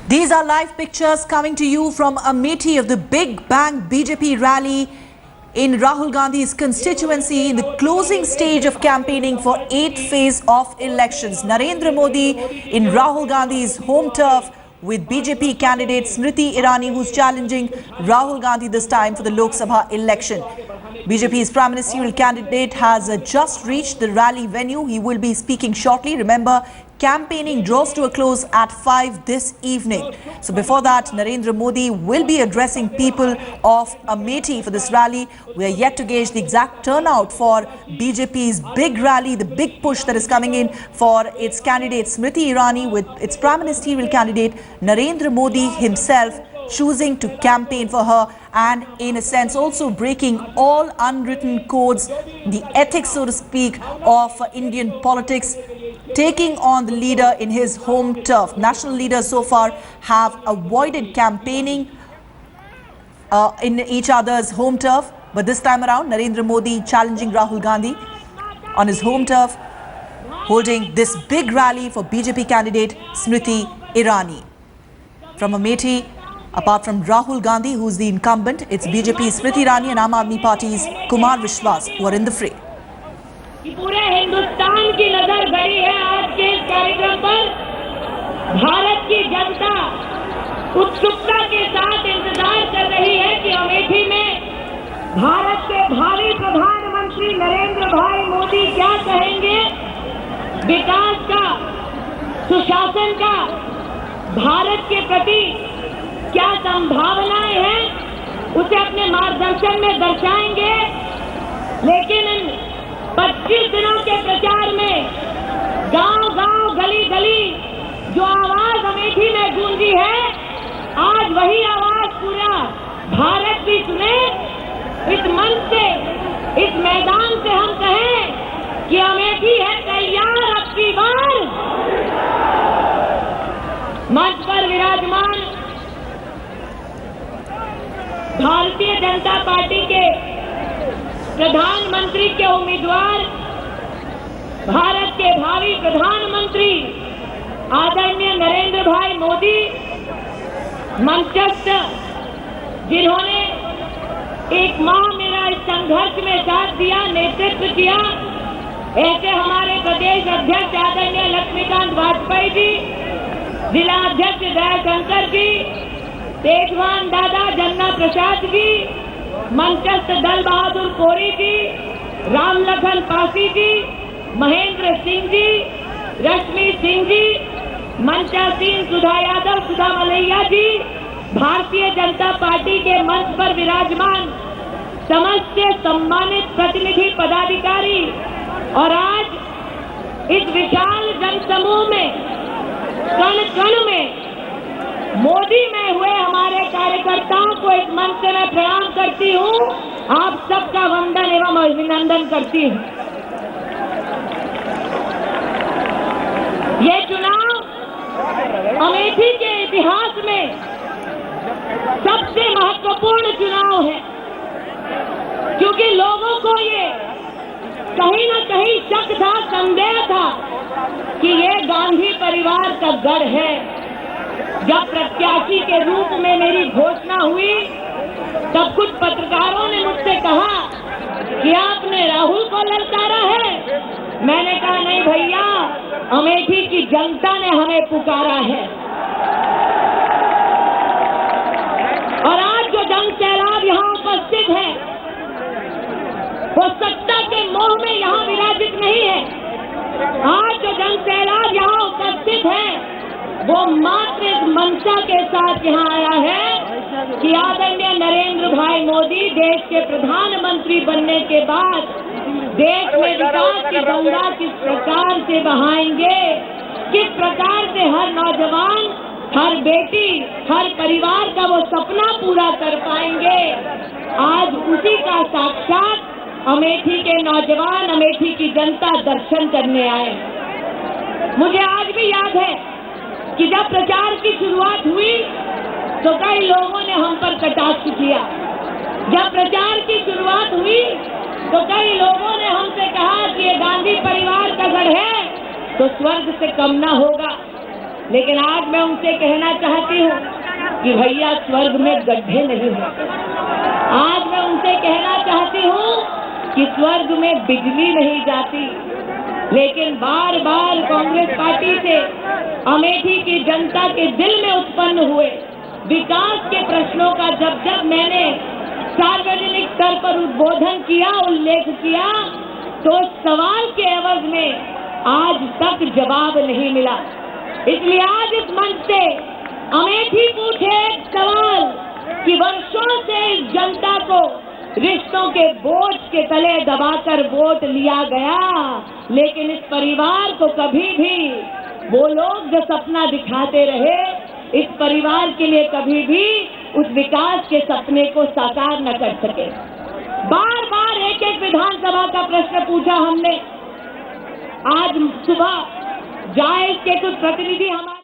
These are live pictures coming to you from Amethi of the Big Bang BJP rally in Rahul Gandhi's constituency in the closing stage of campaigning for 8th phase of elections. Narendra Modi in Rahul Gandhi's home turf with BJP candidate Smriti Irani, who's challenging Rahul Gandhi this time for the Lok Sabha election. BJP's Prime Ministerial candidate has just reached the rally venue. He will be speaking shortly. Remember, campaigning draws to a close at 5 this evening. So before that, Narendra Modi will be addressing people of Amethi for this rally. We are yet to gauge the exact turnout for BJP's big rally, the big push that is coming in for its candidate Smriti Irani, with its Prime Ministerial candidate Narendra Modi himself choosing to campaign for her, and in a sense also breaking all unwritten codes, the ethics, so to speak, of Indian politics, taking on the leader in his home turf. National leaders so far have avoided campaigning in each other's home turf, but this time around Narendra Modi challenging Rahul Gandhi on his home turf, holding this big rally for BJP candidate Smriti Irani. From Amethi, apart from Rahul Gandhi, who's the incumbent, it's BJP Smriti Irani and Aam Aadmi Party's Kumar Vishwas who are in the fray. पूरे हिंदुस्तान की नजर गई है आज के इस कार्यक्रम पर। भारत की जनता उत्सुकता के साथ इंतजार कर रही है कि अमेठी में भारत के भावी प्रधानमंत्री नरेंद्र भाई मोदी क्या कहेंगे। विकास का, सुशासन का, भारत के प्रति क्या संभावनाएं हैं, उसे अपने मार्गदर्शन में दर्शाएंगे। लेकिन इन 25 दिनों के प्रचार में गांव-गांव, गली-गली जो आवाज अमेठी में गूंजी है, आज वही आवाज पूरा भारत भी सुने। इस मंच से, इस मैदान से हम कहें कि अमेठी है तैयार अब की बार। मंच पर विराजमान भारतीय जनता पार्टी के प्रधानमंत्री के उम्मीदवार, भारत के भावी प्रधानमंत्री आदरणीय नरेंद्र भाई मोदी, मंचस्थ जिन्होंने एक माह मेरा इस संघर्ष में साथ दिया, नेतृत्व किया, ऐसे हमारे प्रदेश अध्यक्ष आदरणीय लक्ष्मीकांत वाजपेयी जी, जिला अध्यक्ष दयाशंकर जी, तेजवान दादा जन्ना प्रसाद जी, मंचस्थ दल बहादुर कोरी जी, रामलखन पासी जी, महेंद्र सिंह जी, रश्मि सिंह जी, मंचासीन सुधा यादव, सुधा मलैया जी, भारतीय जनता पार्टी के मंच पर विराजमान समस्त सम्मानित प्रतिनिधि पदाधिकारी, और आज इस विशाल जनसमूह में, कण कण में मोदी में हुए हमारे कार्यकर्ताओं को इस मंच से मैं प्रणाम करती हूँ। आप सबका वंदन एवं अभिनंदन करती हूँ। ये चुनाव अमेठी के इतिहास में सबसे महत्वपूर्ण चुनाव है, क्योंकि लोगों को ये कहीं न कहीं शक था, संदेह था कि ये गांधी परिवार का गढ़ है। जब प्रत्याशी के रूप में मेरी घोषणा हुई, तब कुछ पत्रकारों ने मुझसे कहा कि आपने राहुल को ललकारा है। मैंने कहा नहीं भैया, अमेठी की जनता ने हमें पुकारा है। और आज जो जन सैलाब यहाँ उपस्थित है, वो सत्ता के मोह में यहाँ विराजित नहीं है। आज जो जन सैलाब यहाँ उपस्थित है, वो मात्र एक मंशा के साथ यहाँ आया है कि आदरणीय नरेंद्र भाई मोदी देश के प्रधानमंत्री बनने के बाद देश में विकास की गंगा किस प्रकार से बहाएंगे, किस प्रकार से हर नौजवान, हर बेटी, हर परिवार का वो सपना पूरा कर पाएंगे। आज उसी का साक्षात अमेठी के नौजवान, अमेठी की जनता दर्शन करने आए। मुझे आज भी याद है कि जब प्रचार की शुरुआत हुई तो कई लोगों ने हम पर कटाक्ष किया। जब प्रचार की शुरुआत हुई तो कई लोगों ने हमसे कहा कि ये गांधी परिवार का गढ़ है तो स्वर्ग से कम ना होगा। लेकिन आज मैं उनसे कहना चाहती हूँ कि भैया स्वर्ग में गड्ढे नहीं होते। आज मैं उनसे कहना चाहती हूँ कि स्वर्ग में बिजली नहीं जाती। लेकिन बार बार कांग्रेस पार्टी से अमेठी की जनता के दिल में उत्पन्न हुए विकास के प्रश्नों का जब जब मैंने सार्वजनिक स्तर पर उद्बोधन किया, उल्लेख किया, तो सवाल के एवज में आज तक जवाब नहीं मिला। इसलिए आज इस मंच से अमेठी पूछे एक सवाल कि वर्षों से इस जनता को रिश्तों के बोझ के तले दबाकर वोट लिया गया, लेकिन इस परिवार को कभी भी वो लोग जो सपना दिखाते रहे, इस परिवार के लिए कभी भी उस विकास के सपने को साकार न कर सके। बार बार एक एक विधानसभा का प्रश्न पूछा हमने। आज सुबह जायज के कुछ प्रतिनिधि हमारे